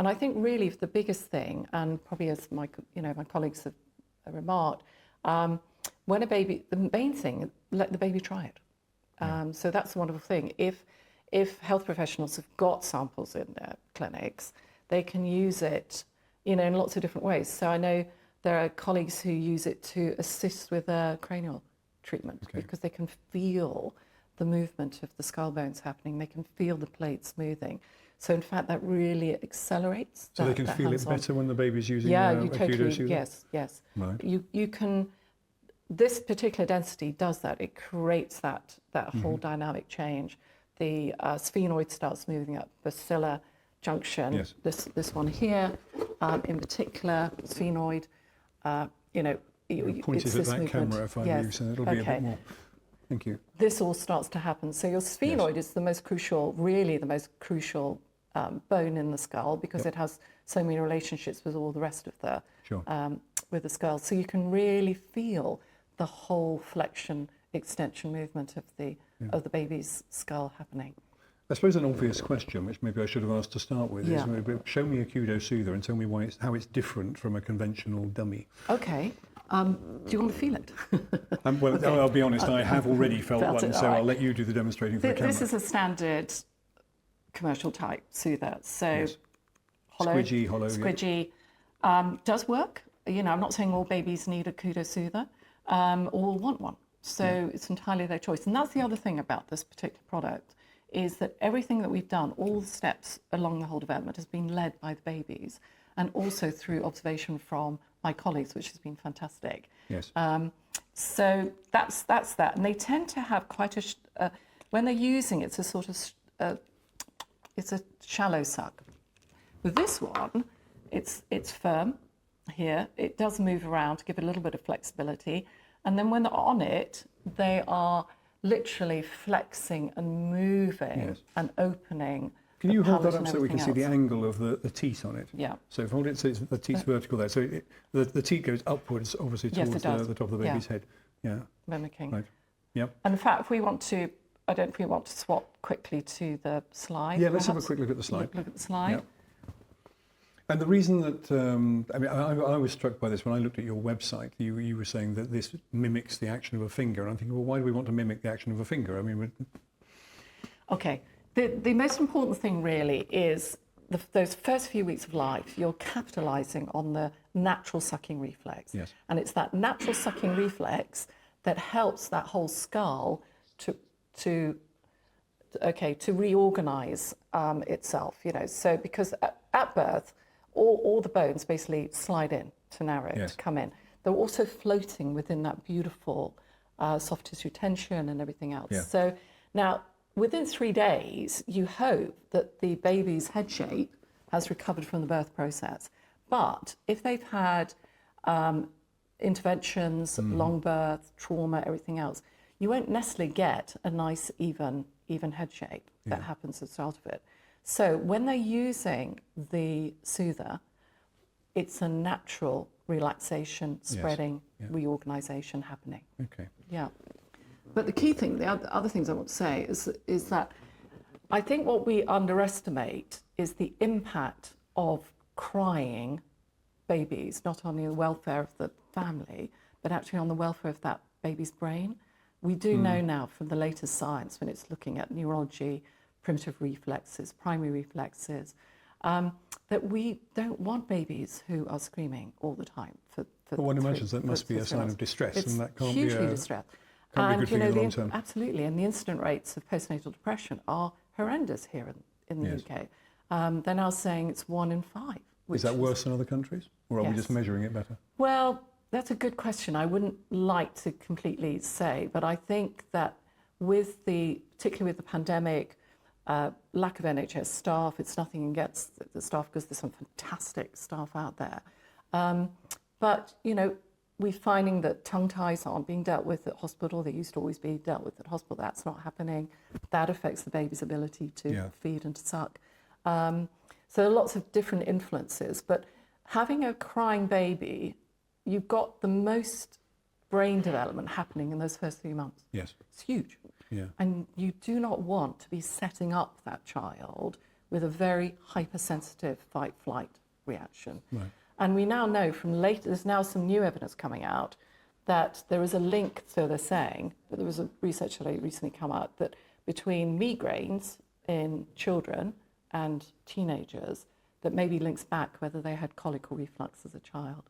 And I think really the biggest thing, and probably as my colleagues have remarked, when a baby, the main thing, let the baby try it. So that's a wonderful thing. If health professionals have got samples in their clinics, they can use it, in lots of different ways. So I know there are colleagues who use it to assist with a cranial treatment because they can feel the movement of the skull bones happening. They can feel the plates moving. So in fact, that really accelerates. So they can feel it better when the baby's using you a totally, Qudo Soother? Yes. Right. You can. This particular density does that. It creates that whole dynamic change. The sphenoid starts moving up, basilar junction. Yes. This one here, in particular, sphenoid. Point it at that camera if I use, and it'll be a bit more. Thank you. This all starts to happen. So your sphenoid is the most crucial, really the most crucial bone in the skull because it has so many relationships with all the rest of the with the skull. So you can really feel the whole flexion extension movement of the baby's skull happening. I suppose an obvious question, which maybe I should have asked to start with, is maybe show me a Qudo Soother and tell me how it's different from a conventional dummy. Okay. Do you want to feel it? Well, I'll be honest, I have already felt one, so I'll let you do the demonstrating for the camera. This is a standard commercial type soother. So hollow, squidgy, does work. I'm not saying all babies need a Qudo Soother or want one. So it's entirely their choice. And that's the other thing about this particular product, is that everything that we've done, all the steps along the whole development, has been led by the babies and also through observation from my colleagues, which has been fantastic. Yes. So that's that. And they tend to have quite when they're using it, it's a sort of, it's a shallow suck. With this one, it's firm here. It does move around to give it a little bit of flexibility. And then when they're on it, they are literally flexing and moving and opening. Can you hold that up so we can see the angle of the teat on it? Yeah. So if hold it, so the teat's vertical there. So the teat goes upwards, obviously, towards the top of the baby's head. Yeah. Mimicking. Right. Yep. And in fact, if we want to, I don't know if we want to swap quickly to the slide. Yeah, let's have a quick look at the slide. Look at the slide. Yep. And the reason that, I was struck by this when I looked at your website. You were saying that this mimics the action of a finger. And I'm thinking, well, why do we want to mimic the action of a finger? I mean, okay. The most important thing really is those first few weeks of life, you're capitalising on the natural sucking reflex. Yes. And it's that natural sucking reflex that helps that whole skull to reorganise itself, So because at birth, all the bones basically slide in to narrow, to come in. They're also floating within that beautiful soft tissue tension and everything else. Yeah. So now, within 3 days, you hope that the baby's head shape has recovered from the birth process. But if they've had interventions, long birth, trauma, everything else, you won't necessarily get a nice, even head shape that happens at the start of it. So when they're using the soother, it's a natural relaxation, spreading, reorganization happening. Okay. Yeah. But the key thing, the other things I want to say is that I think what we underestimate is the impact of crying babies, not only on the welfare of the family, but actually on the welfare of that baby's brain. We do know now from the latest science, when it's looking at neurology, primitive reflexes, primary reflexes, that we don't want babies who are screaming all the time. But one imagines that must be a sign of distress, and that can't be hugely distress. Can't be good for you in the long term. Absolutely, and the incident rates of postnatal depression are horrendous here in the UK. They're now saying it's 1 in 5. Is that worse than other countries, or are we just measuring it better? Well, that's a good question. I wouldn't like to completely say, but I think that particularly with the pandemic, lack of NHS staff, it's nothing against the staff because there's some fantastic staff out there. But, we're finding that tongue ties aren't being dealt with at hospital. They used to always be dealt with at hospital. That's not happening. That affects the baby's ability to feed and to suck. So there are lots of different influences. But having a crying baby, you've got the most brain development happening in those first 3 months. Yes. It's huge. Yeah. And you do not want to be setting up that child with a very hypersensitive fight-flight reaction. Right. And we now know there's now some new evidence coming out that there is a link, so they're saying, but there was a research study recently come out, that between migraines in children and teenagers, that maybe links back whether they had colic or reflux as a child.